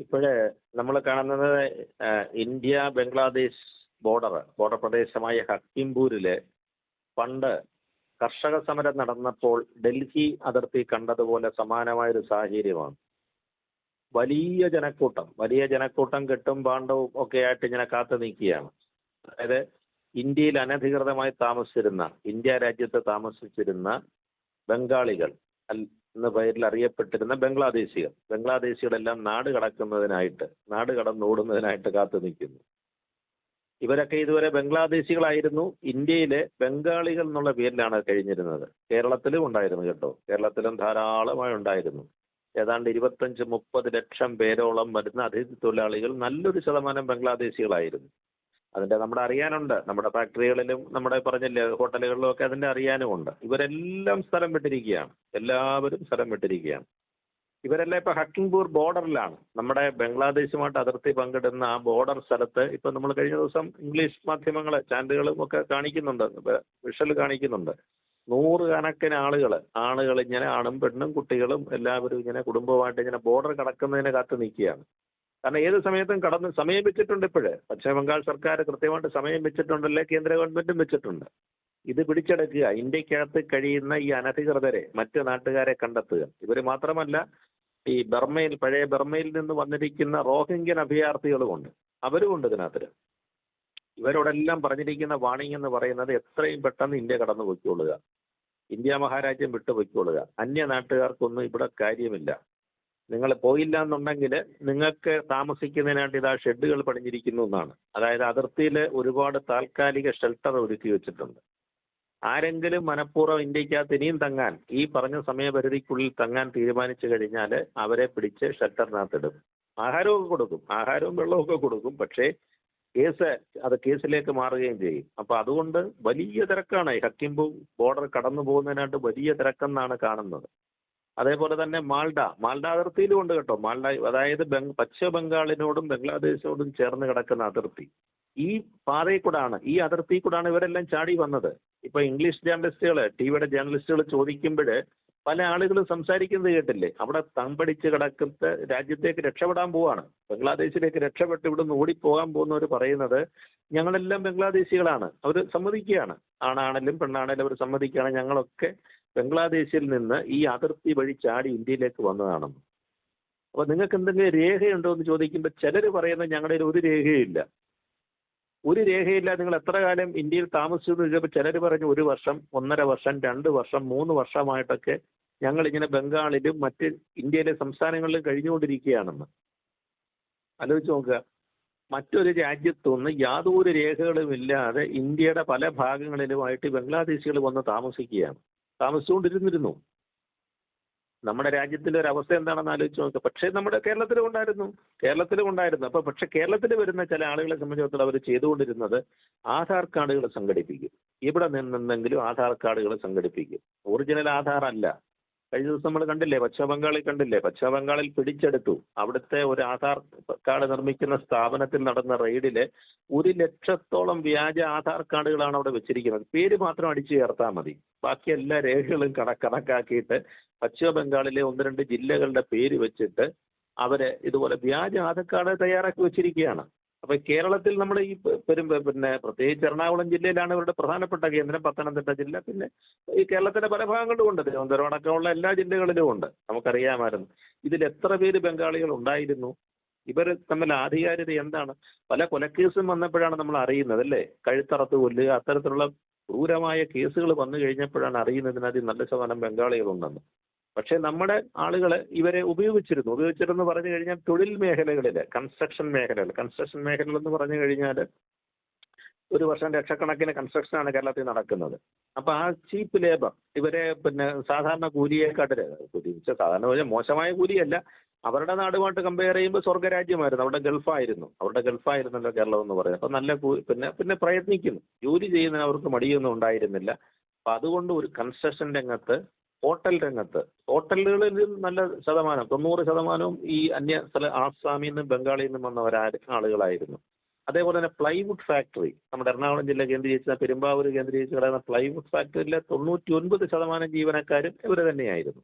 ഇപ്പോഴ് നമ്മൾ കാണുന്നത് ഇന്ത്യ ബംഗ്ലാദേശ് ബോർഡർ പ്രദേശമായ ഹക്കിംപൂരില് പണ്ട് കർഷക സമരം നടന്നപ്പോൾ ഡൽഹി അതിർത്തി കണ്ടതുപോലെ സമാനമായൊരു സാഹചര്യമാണ്. വലിയ ജനക്കൂട്ടം കെട്ടും പാണ്ഡവും ഒക്കെ ആയിട്ട് ഇങ്ങനെ കാത്തു നിൽക്കുകയാണ്. അതായത് ഇന്ത്യയിൽ അനധികൃതമായി താമസിച്ചിരുന്ന, ഇന്ത്യ രാജ്യത്ത് താമസിച്ചിരുന്ന ബംഗാളികൾ എന്ന പേരിൽ അറിയപ്പെട്ടിരുന്ന ബംഗ്ലാദേശികളെല്ലാം നാട് കടന്നോടുന്നതിനായിട്ട് കാത്തു നിൽക്കുന്നു. ഇവരൊക്കെ ഇതുവരെ ബംഗ്ലാദേശികളായിരുന്നു. ഇന്ത്യയിലെ ബംഗാളികൾ എന്നുള്ള പേരിലാണ് കഴിഞ്ഞിരുന്നത്. കേരളത്തിലും ഉണ്ടായിരുന്നു കേട്ടോ, കേരളത്തിലും ധാരാളമായി ഉണ്ടായിരുന്നു. ഏതാണ്ട് 25-30 ലക്ഷം പേരോളം വരുന്ന അതിഥി തൊഴിലാളികൾ നല്ലൊരു ശതമാനം ബംഗ്ലാദേശികളായിരുന്നു. അതിന്റെ നമ്മുടെ അറിയാനുണ്ട്, നമ്മുടെ ഫാക്ടറികളിലും നമ്മുടെ പറഞ്ഞില്ലേ ഹോട്ടലുകളിലും ഒക്കെ അതിന്റെ അറിയാനുമുണ്ട്. ഇവരെല്ലാം എല്ലാവരും സ്ഥലം വിട്ടിരിക്കുകയാണ്. ഇവരെല്ലാം ഇപ്പൊ ഹക്കിംപൂർ ബോർഡറിലാണ്. നമ്മുടെ ബംഗ്ലാദേശുമായിട്ട് അതിർത്തി പങ്കിടുന്ന ആ ബോർഡർ സ്ഥലത്ത് ഇപ്പൊ നമ്മൾ കഴിഞ്ഞ ദിവസം ഇംഗ്ലീഷ് മാധ്യമങ്ങള് ചാനലുകളും ഒക്കെ കാണിക്കുന്നുണ്ട്, വിഷ്വൽ കാണിക്കുന്നുണ്ട്. നൂറുകണക്കിന് ആളുകൾ ഇങ്ങനെ ആണും പെണ്ണും കുട്ടികളും എല്ലാവരും ഇങ്ങനെ കുടുംബമായിട്ട് ഇങ്ങനെ ബോർഡർ കടക്കുന്നതിന് കാത്ത് നിൽക്കുകയാണ്. കാരണം ഏത് സമയത്തും കടന്ന് സമയം വെച്ചിട്ടുണ്ട്. പശ്ചിമ ബംഗാൾ സർക്കാർ കൃത്യമായിട്ട് സമയം വെച്ചിട്ടുണ്ടല്ലേ, കേന്ദ്ര ഗവൺമെന്റും വെച്ചിട്ടുണ്ട്. ഇത് പിടിച്ചെടുക്കുക, ഇന്ത്യക്കകത്ത് കഴിയുന്ന ഈ അനധികൃതരെ, മറ്റ് നാട്ടുകാരെ കണ്ടെത്തുക. ഇവർ മാത്രമല്ല, ഈ പഴയ ബർമയിൽ നിന്ന് വന്നിരിക്കുന്ന റോഹിംഗ്യൻ അഭയാർത്ഥികളുമുണ്ട്, അവരുമുണ്ട് ഇതിനകത്ത്. ഇവരോടെല്ലാം പറഞ്ഞിരിക്കുന്ന വാണിംഗ് എന്ന് പറയുന്നത് എത്രയും പെട്ടെന്ന് ഇന്ത്യ കടന്നു പൊയ്ക്കൊള്ളുക, ഇന്ത്യ മഹാരാജ്യം വിട്ടു പൊയ്ക്കൊള്ളുക. അന്യ നാട്ടുകാർക്കൊന്നും ഇവിടെ കാര്യമില്ല. നിങ്ങൾ പോയില്ല എന്നുണ്ടെങ്കിൽ നിങ്ങൾക്ക് താമസിക്കുന്നതിനായിട്ട് ഇതാ ഷെഡുകൾ പണിഞ്ഞിരിക്കുന്നു എന്നാണ്. അതായത് അതിർത്തിയിൽ ഒരുപാട് താൽക്കാലിക ഷെൽട്ടർ ഒരുക്കി വെച്ചിട്ടുണ്ട്. ആരെങ്കിലും മനഃപൂർവ്വം ഇന്ത്യക്കകത്ത് ഇനിയും തങ്ങാൻ, ഈ പറഞ്ഞ സമയപരിധിക്കുള്ളിൽ തങ്ങാൻ തീരുമാനിച്ചു കഴിഞ്ഞാൽ അവരെ പിടിച്ച് ഷെൽട്ടറിനകത്തിടും. ആഹാരവും വെള്ളമൊക്കെ കൊടുക്കും. പക്ഷേ കേസിലേക്ക് മാറുകയും ചെയ്യും. അപ്പൊ അതുകൊണ്ട് വലിയ തിരക്കാണ്. ഈ ഹക്കിംപൂർ ബോർഡർ കടന്നു പോകുന്നതിനായിട്ട് വലിയ തിരക്കെന്നാണ് കാണുന്നത്. അതേപോലെ തന്നെ മാൾഡ അതിർത്തിയിലും ഉണ്ട് കേട്ടോ. അതായത് പശ്ചിമ ബംഗാളിനോടും ബംഗ്ലാദേശിനോടും ചേർന്ന് കിടക്കുന്ന അതിർത്തി. ഈ ഈ അതിർത്തി കൂടാണ് ഇവരെല്ലാം ചാടി വന്നത്. ഇപ്പൊ ഇംഗ്ലീഷ് ടിവിയുടെ ജേർണലിസ്റ്റുകൾ ചോദിക്കുമ്പോൾ പല ആളുകളും സംസാരിക്കുന്നത് കേട്ടില്ലേ, അവിടെ തമ്പടിച്ച് കിടക്കുന്ന രാജ്യത്തേക്ക് രക്ഷപ്പെടാൻ പോവാണ്, ബംഗ്ലാദേശിലേക്ക് രക്ഷപ്പെട്ട് ഇവിടുന്ന് ഓടിപ്പോകാൻ പോകുന്നവർ പറയുന്നത് ഞങ്ങളെല്ലാം ബംഗ്ലാദേശികളാണ്. അവർ സമ്മതിക്കുകയാണ്, ആണാണെങ്കിലും പെണ്ണാണെങ്കിലും അവർ സമ്മതിക്കുകയാണ്, ഞങ്ങളൊക്കെ ബംഗ്ലാദേശിൽ നിന്ന് ഈ അതിർത്തി വഴി ചാടി ഇന്ത്യയിലേക്ക് വന്നതാണെന്ന്. അപ്പൊ നിങ്ങൾക്ക് എന്തെങ്കിലും രേഖയുണ്ടോ എന്ന് ചോദിക്കുമ്പോൾ ചിലർ പറയുന്നത് ഞങ്ങളുടെ ഒരു രേഖയില്ല. നിങ്ങൾ എത്ര കാലം ഇന്ത്യയിൽ താമസിച്ചു എന്ന് ചോദിച്ചപ്പോൾ ചിലർ പറഞ്ഞു 1 വർഷം, 1.5 വർഷം, 2 വർഷം, 3 വർഷമായിട്ടൊക്കെ ഞങ്ങൾ ഇങ്ങനെ ബംഗാളിലും മറ്റ് ഇന്ത്യയിലെ സംസ്ഥാനങ്ങളിലും കഴിഞ്ഞുകൊണ്ടിരിക്കുകയാണെന്ന്. ആലോചിച്ച് നോക്കുക, മറ്റൊരു രാജ്യത്തുനിന്ന് യാതൊരു രേഖകളും ഇല്ലാതെ ഇന്ത്യയുടെ പല ഭാഗങ്ങളിലുമായിട്ട് ബംഗ്ലാദേശികൾ വന്ന് താമസിച്ചുകൊണ്ടിരുന്നു. നമ്മുടെ രാജ്യത്തിലെ ഒരു അവസ്ഥ എന്താണെന്ന് ആലോചിച്ച് നോക്കുക. പക്ഷേ നമ്മുടെ കേരളത്തിലും ഉണ്ടായിരുന്നു. അപ്പൊ പക്ഷെ കേരളത്തിൽ വരുന്ന ചില ആളുകളെ സംബന്ധിച്ചിടത്തോളം അവർ ചെയ്തുകൊണ്ടിരുന്നത് ആധാർ കാർഡുകൾ സംഘടിപ്പിക്കും. ഇവിടെ നിന്നെന്തെങ്കിലും ആധാർ കാർഡുകൾ സംഘടിപ്പിക്കും. ഒറിജിനൽ ആധാർ അല്ല. കഴിഞ്ഞ ദിവസം നമ്മൾ കണ്ടില്ലേ, പശ്ചിമ ബംഗാളിൽ പിടിച്ചെടുത്തു. അവിടുത്തെ ഒരു ആധാർ കാർഡ് നിർമ്മിക്കുന്ന സ്ഥാപനത്തിൽ നടന്ന റെയ്ഡില് 1 ലക്ഷത്തോളം വ്യാജ ആധാർ കാർഡുകളാണ് അവിടെ വെച്ചിരിക്കുന്നത്. പേര് മാത്രം അടിച്ചു ചേർത്താൽ മതി, ബാക്കി എല്ലാ രേഖകളും കണക്കാക്കിയിട്ട് പശ്ചിമ ബംഗാളിലെ 1-2 ജില്ലകളുടെ പേര് വെച്ചിട്ട് അവര് ഇതുപോലെ വ്യാജ ആധാർ കാർഡ് തയ്യാറാക്കി വെച്ചിരിക്കുകയാണ്. അപ്പൊ കേരളത്തിൽ നമ്മൾ ഈ പിന്നെ പ്രത്യേകിച്ച് എറണാകുളം ജില്ലയിലാണ് ഇവരുടെ പ്രധാനപ്പെട്ട കേന്ദ്രം, പത്തനംതിട്ട ജില്ല, പിന്നെ ഈ കേരളത്തിന്റെ പല ഭാഗങ്ങളിലും ഉണ്ട്, തിരുവനന്തപുരം അടക്കമുള്ള എല്ലാ ജില്ലകളിലും ഉണ്ട്. നമുക്കറിയാമായിരുന്നു. ഇതിൽ എത്ര പേര് ബംഗാളികൾ ഉണ്ടായിരുന്നു, ഇവർ തമ്മിൽ ആധികാരികത എന്താണ്? പല കൊലക്കേസും വന്നപ്പോഴാണ് നമ്മൾ അറിയുന്നത്, അല്ലേ? കഴുത്തറത്ത് കൊല്ലുക, അത്തരത്തിലുള്ള ക്രൂരമായ കേസുകൾ വന്നു കഴിഞ്ഞപ്പോഴാണ് അറിയുന്നതിനകത്ത് നല്ല ശതമാനം ബംഗാളികളുണ്ടെന്ന്. പക്ഷെ നമ്മുടെ ആളുകൾ ഇവരെ ഉപയോഗിച്ചിരുന്നു പറഞ്ഞു കഴിഞ്ഞാൽ തൊഴിൽ മേഖലകളിൽ, കൺസ്ട്രക്ഷൻ മേഖലകൾ എന്ന് പറഞ്ഞു കഴിഞ്ഞാൽ ഒരു വർഷം ലക്ഷക്കണക്കിന് കൺസ്ട്രക്ഷനാണ് കേരളത്തിൽ നടക്കുന്നത്. അപ്പൊ ആ ചീപ്പ് ലേബർ ഇവരെ പിന്നെ സാധാരണ കൂലിയെക്കാട്ടില് സാധാരണ മോശമായ കൂലിയല്ല, അവരുടെ നാടുമായിട്ട് കമ്പയർ ചെയ്യുമ്പോൾ സ്വർഗരാജ്യമായിരുന്നു. അവരുടെ ഗൾഫായിരുന്നല്ലോ കേരളം എന്ന് പറയുന്നത്. അപ്പൊ നല്ല പിന്നെ പ്രയത്നിക്കുന്നു, ജോലി ചെയ്യുന്നതിന് അവർക്ക് മടിയൊന്നും ഉണ്ടായിരുന്നില്ല. അപ്പൊ അതുകൊണ്ട് ഒരു കൺസ്ട്രക്ഷൻ രംഗത്ത്, ഹോട്ടലുകളിൽ നല്ല ശതമാനം, 90% ഈ ആസാമിൽ നിന്നും ബംഗാളിൽ നിന്നും വന്ന ആളുകളായിരുന്നു. അതേപോലെ തന്നെ പ്ലൈവുഡ് ഫാക്ടറി, നമ്മുടെ എറണാകുളം ജില്ല കേന്ദ്രീകരിച്ച പെരുമ്പാവൂർ കേന്ദ്രീകരിച്ച് കിടക്കുന്ന പ്ലൈവുഡ് ഫാക്ടറിയിലെ 99% ജീവനക്കാരും ഇവർ തന്നെയായിരുന്നു.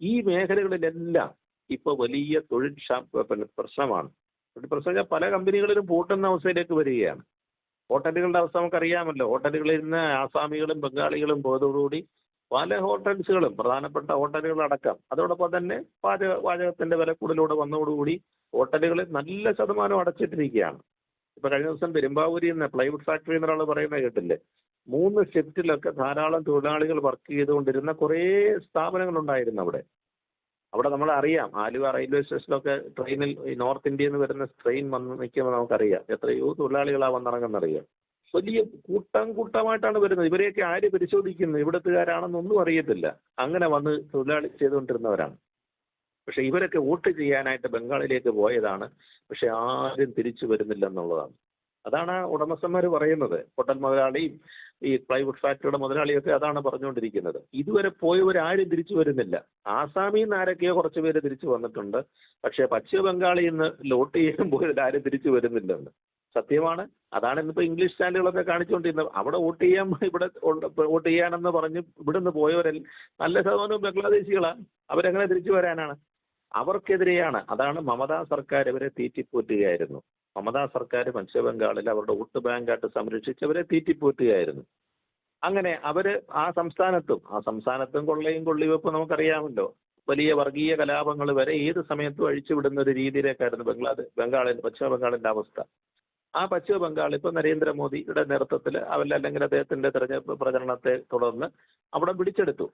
ഈ മേഖലകളിലെല്ലാം ഇപ്പോൾ വലിയ പിന്നെ പ്രശ്നമാണ്. പ്രശ്നം വെച്ചാൽ പല കമ്പനികളിലും പൂട്ടുന്ന അവസ്ഥയിലേക്ക് വരികയാണ്. ഹോട്ടലുകളുടെ അവസ്ഥ നമുക്കറിയാമല്ലോ. ഹോട്ടലുകളിൽ നിന്ന് ആസാമികളും ബംഗാളികളും പോയതോടുകൂടി പല ഹോട്ടൽസുകളും, പ്രധാനപ്പെട്ട ഹോട്ടലുകളടക്കം, അതോടൊപ്പം തന്നെ വാചകത്തിന്റെ വില കൂടുതലൂടെ വന്നതോടുകൂടി ഹോട്ടലുകളിൽ നല്ല ശതമാനം അടച്ചിട്ടിരിക്കുകയാണ്. ഇപ്പൊ കഴിഞ്ഞ ദിവസം പെരുമ്പാവൂരിൽ നിന്ന് പ്ലൈവുഡ് ഫാക്ടറി എന്നൊരാൾ പറയുന്നത് കേട്ടില്ലേ, 3 ഷിഫ്റ്റിലൊക്കെ ധാരാളം തൊഴിലാളികൾ വർക്ക് ചെയ്തുകൊണ്ടിരുന്ന കുറേ സ്ഥാപനങ്ങളുണ്ടായിരുന്നു അവിടെ. അവിടെ നമ്മളറിയാം, ആലുവ റെയിൽവേ സ്റ്റേഷനിലൊക്കെ ട്രെയിനിൽ ഈ നോർത്ത് ഇന്ത്യയിൽ നിന്ന് വരുന്ന ട്രെയിൻ വന്ന് നിൽക്കുമ്പോൾ നമുക്കറിയാം എത്രയോ തൊഴിലാളികളാ വന്നിറങ്ങുന്നറിയാം. വലിയ കൂട്ടമായിട്ടാണ് വരുന്നത്. ഇവരെയൊക്കെ ആര് പരിശോധിക്കുന്നു? ഇവിടത്തുകാരാണെന്നൊന്നും അറിയത്തില്ല. അങ്ങനെ വന്ന് തൊഴിലാളി ചെയ്തുകൊണ്ടിരുന്നവരാണ്. പക്ഷെ ഇവരൊക്കെ വോട്ട് ചെയ്യാനായിട്ട് ബംഗാളിലേക്ക് പോയതാണ്. പക്ഷെ ആരും തിരിച്ചു വരുന്നില്ല എന്നുള്ളതാണ്. അതാണ് ഉടമസ്ഥന്മാർ പറയുന്നത്. ഹോട്ടൽ മുതലാളിയും ഈ പ്ലൈവുഡ് ഫാക്ടറിയുടെ മുതലാളിയൊക്കെ അതാണ് പറഞ്ഞുകൊണ്ടിരിക്കുന്നത്. ഇതുവരെ പോയവരാരും തിരിച്ചു വരുന്നില്ല. ആസാമിൽ നിന്ന് ആരൊക്കെയോ കുറച്ച് പേര് തിരിച്ചു വന്നിട്ടുണ്ട്. പക്ഷേ പശ്ചിമ ബംഗാളിൽ നിന്ന് വോട്ട് ചെയ്യാൻ പോയവരാരും തിരിച്ചു വരുന്നില്ലെന്ന് സത്യമാണ്. അതാണ് ഇന്നിപ്പോൾ ഇംഗ്ലീഷ് ചാനലുകളൊക്കെ കാണിച്ചുകൊണ്ടിരുന്നത്. അവിടെ വോട്ട് ചെയ്യാൻ, ഇവിടെ വോട്ട് ചെയ്യാനെന്ന് പറഞ്ഞ് ഇവിടുന്ന് പോയവരെല്ലാം നല്ല ശതമാനവും ബംഗ്ലാദേശികളാണ്. അവരെങ്ങനെ തിരിച്ചു വരാനാണ്? അവർക്കെതിരെയാണ്. അതാണ് മമതാ സർക്കാർ ഇവരെ തീറ്റിപ്പോറ്റുകയായിരുന്നു. മമതാ സർക്കാർ പശ്ചിമ ബംഗാളിൽ അവരുടെ വോട്ട് ബാങ്കായിട്ട് സംരക്ഷിച്ചവരെ തീറ്റിപ്പോറ്റുകയായിരുന്നു. അങ്ങനെ അവര് ആ സംസ്ഥാനത്തും കൊള്ളയും കൊള്ളിവെപ്പും നമുക്കറിയാമല്ലോ. വലിയ വർഗീയ കലാപങ്ങൾ വരെ ഏത് സമയത്തും അഴിച്ചുവിടുന്ന ഒരു രീതിയിലേക്കായിരുന്നു പശ്ചിമ ബംഗാളിന്റെ അവസ്ഥ. ആ പശ്ചിമ ബംഗാൾ ഇപ്പൊ നരേന്ദ്രമോദിയുടെ നേതൃത്വത്തിൽ അല്ലെങ്കിൽ അദ്ദേഹത്തിന്റെ തെരഞ്ഞെടുപ്പ് പ്രചരണത്തെ തുടർന്ന് അവിടെ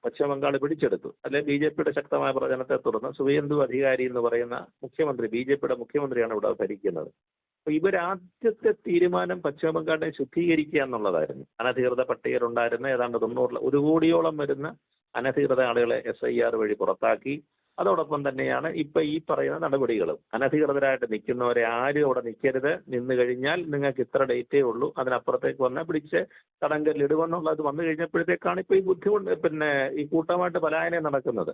പശ്ചിമ ബംഗാൾ പിടിച്ചെടുത്തു. അല്ലെ BJPയുടെ ശക്തമായ പ്രചരണത്തെ തുടർന്ന് സുവേന്ദു അധികാരി എന്ന് പറയുന്ന മുഖ്യമന്ത്രി, BJPയുടെ മുഖ്യമന്ത്രിയാണ് ഇവിടെ ഭരിക്കുന്നത്. അപ്പൊ ഇവരാദ്യത്തെ തീരുമാനം പശ്ചിമ ബംഗാളിനെ ശുദ്ധീകരിക്കുക എന്നുള്ളതായിരുന്നു. അനധികൃത പട്ടികയിലുണ്ടായിരുന്ന ഏതാണ്ട് 1 കോടിയോളം വരുന്ന അനധികൃത ആളുകളെ SIR വഴി പുറത്താക്കി. അതോടൊപ്പം തന്നെയാണ് ഇപ്പൊ ഈ പറയുന്ന നടപടികളും. അനധികൃതരായിട്ട് നിൽക്കുന്നവരെ ആരും അവിടെ നിൽക്കരുത്, നിന്ന് കഴിഞ്ഞാൽ നിങ്ങൾക്ക് ഇത്ര ഡേറ്റേ ഉള്ളൂ, അതിനപ്പുറത്തേക്ക് വന്നാൽ പിടിച്ച് തടങ്കലിടുവെന്നുള്ളത് വന്നു കഴിഞ്ഞപ്പോഴത്തേക്കാണ് ഇപ്പൊ ഈ ഈ കൂട്ടമായിട്ട് പലായനം നടക്കുന്നത്.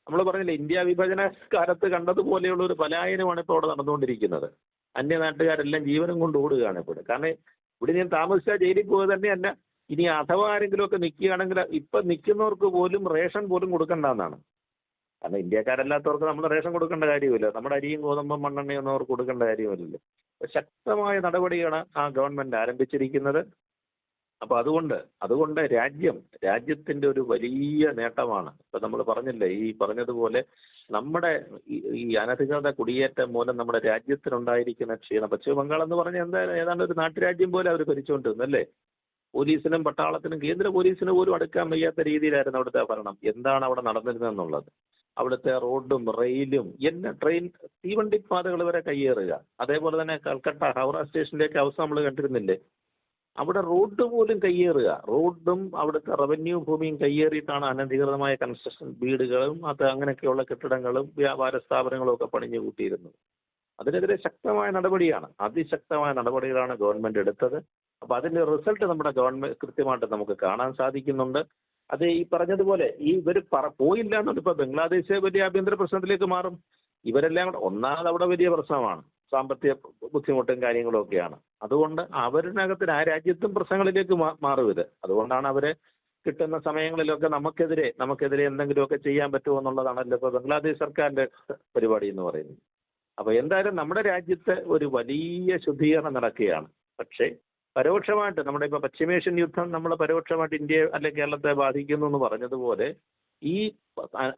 നമ്മൾ പറഞ്ഞില്ലേ, ഇന്ത്യ വിഭജന കാലത്ത് കണ്ടതുപോലെയുള്ള ഒരു പലായനമാണ് ഇപ്പോൾ അവിടെ നടന്നുകൊണ്ടിരിക്കുന്നത്. അന്യനാട്ടുകാരെല്ലാം ജീവനും കൊണ്ട് ഓടുകയാണ് ഇപ്പോൾ. കാരണം ഇവിടെ ഞാൻ താമസിച്ചാൽ ജയിലിൽ പോയത് തന്നെയല്ല, ഇനി അഥവാ ആരെങ്കിലും ഒക്കെ നിൽക്കുകയാണെങ്കിൽ ഇപ്പൊ നിൽക്കുന്നവർക്ക് പോലും റേഷൻ പോലും കൊടുക്കണ്ടെന്നാണ്. കാരണം ഇന്ത്യക്കാരല്ലാത്തവർക്ക് നമ്മൾ റേഷൻ കൊടുക്കേണ്ട കാര്യമില്ല. നമ്മുടെ അരിയും ഗോതമ്പും മണ്ണെണ്ണയൊന്നും അവർക്ക് കൊടുക്കേണ്ട കാര്യമില്ലല്ലോ. ശക്തമായ നടപടിയാണ് ആ ഗവൺമെന്റ് ആരംഭിച്ചിരിക്കുന്നത്. അപ്പൊ അതുകൊണ്ട് രാജ്യത്തിന്റെ ഒരു വലിയ നേട്ടമാണ്. ഇപ്പൊ നമ്മൾ പറഞ്ഞില്ലേ, ഈ പറഞ്ഞതുപോലെ നമ്മുടെ ഈ അനധികൃത കുടിയേറ്റം മൂലം നമ്മുടെ രാജ്യത്തിനുണ്ടായിരിക്കുന്ന ക്ഷീണം. പശ്ചിമ ബംഗാൾ എന്ന് പറഞ്ഞാൽ ഏതാണ്ട് ഒരു നാട്ടുരാജ്യം പോലെ അവർ ഭരിച്ചുകൊണ്ടിരുന്നല്ലേ. പോലീസിനും പട്ടാളത്തിനും കേന്ദ്ര പോലീസിന് പോലും അടുക്കാൻ വയ്യാത്ത രീതിയിലായിരുന്നു അവിടുത്തെ ഭരണം. എന്താണ് അവിടെ നടന്നിരുന്നതെന്നുള്ളത്. അവിടുത്തെ റോഡും റെയിലും ട്രെയിൻ തീവണ്ടിപ്പാതകൾ വരെ കയ്യേറുക. അതേപോലെ തന്നെ കൽക്കട്ട ഹൗറ സ്റ്റേഷനിലേക്ക് അവസ്ഥ നമ്മൾ കണ്ടിരുന്നില്ലേ. അവിടെ റോഡ് പോലും കയ്യേറുക. റോഡും അവിടുത്തെ റവന്യൂ ഭൂമിയും കയ്യേറിയിട്ടാണ് അനധികൃതമായ കൺസ്ട്രക്ഷൻ വീടുകളും അങ്ങനെയൊക്കെയുള്ള കെട്ടിടങ്ങളും വ്യാപാര സ്ഥാപനങ്ങളും ഒക്കെ പണിഞ്ഞു കൂട്ടിയിരുന്നത്. അതിനെതിരെ ശക്തമായ നടപടിയാണ്, അതിശക്തമായ നടപടികളാണ് ഗവൺമെന്റ് എടുത്തത്. അപ്പൊ അതിന്റെ റിസൾട്ട് നമ്മുടെ ഗവൺമെന്റ് കൃത്യമായിട്ട് നമുക്ക് കാണാൻ സാധിക്കുന്നുണ്ട്. അത് ഈ പറഞ്ഞതുപോലെ ഇവർ പോയില്ല എന്നുണ്ട്. ഇപ്പൊ ബംഗ്ലാദേശ് വലിയ ആഭ്യന്തര പ്രശ്നത്തിലേക്ക് മാറും. ഇവരെല്ലാം കൂടെ ഒന്നാമത് അവിടെ വലിയ പ്രശ്നമാണ്, സാമ്പത്തിക ബുദ്ധിമുട്ടും കാര്യങ്ങളും ഒക്കെയാണ്. അതുകൊണ്ട് അവരിനകത്തിന് ആ രാജ്യത്തും പ്രശ്നങ്ങളിലേക്ക് മാറും ഇത്. അതുകൊണ്ടാണ് അവരെ കിട്ടുന്ന സമയങ്ങളിലൊക്കെ നമുക്കെതിരെ എന്തെങ്കിലുമൊക്കെ ചെയ്യാൻ പറ്റുമോ എന്നുള്ളതാണല്ലോ ഇപ്പൊ ബംഗ്ലാദേശ് സർക്കാരിന്റെ പരിപാടി എന്ന് പറയുന്നത്. അപ്പൊ എന്തായാലും നമ്മുടെ രാജ്യത്ത് ഒരു വലിയ ശുദ്ധീകരണം നടക്കുകയാണ്. പക്ഷേ പരോക്ഷമായിട്ട് നമ്മുടെ ഇപ്പൊ പശ്ചിമേഷ്യൻ യുദ്ധം നമ്മളെ പരോക്ഷമായിട്ട് ഇന്ത്യയെ അല്ലെങ്കിൽ കേരളത്തെ ബാധിക്കുന്നു എന്ന് പറഞ്ഞതുപോലെ ഈ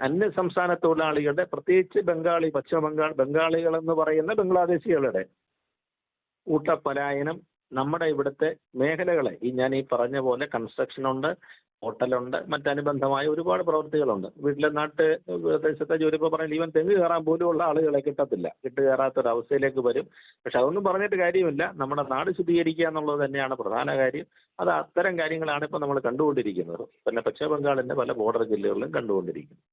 അന്യ സംസ്ഥാന തൊഴിലാളികളുടെ, പ്രത്യേകിച്ച് ബംഗാളികൾ എന്ന് പറയുന്ന ബംഗ്ലാദേശികളുടെ കൂട്ടപ്പലായനം നമ്മുടെ ഇവിടുത്തെ മേഖലകളെ ഞാൻ ഈ പറഞ്ഞ പോലെ കൺസ്ട്രക്ഷനുണ്ട്, ഹോട്ടലുണ്ട്, മറ്റനുബന്ധമായ ഒരുപാട് പ്രവൃത്തികളുണ്ട്. വീട്ടിലെ പ്രദേശത്തെ ജോലി ഇപ്പോൾ പറഞ്ഞാൽ ഈവൻ തെങ്ങ് കയറാൻ പോലും ഉള്ള ആളുകളെ കിട്ടാത്തൊരവസ്ഥയിലേക്ക് വരും. പക്ഷെ അതൊന്നും പറഞ്ഞിട്ട് കാര്യമില്ല. നമ്മുടെ നാട് ശുദ്ധീകരിക്കുക എന്നുള്ളത് തന്നെയാണ് പ്രധാന കാര്യം. അത് അത്തരം കാര്യങ്ങളാണ് ഇപ്പോൾ നമ്മൾ കണ്ടുകൊണ്ടിരിക്കുന്നത്. പിന്നെ പശ്ചിമ ബംഗാളിന്റെ പല ബോർഡർ ജില്ലകളിലും കണ്ടുകൊണ്ടിരിക്കുന്നത്.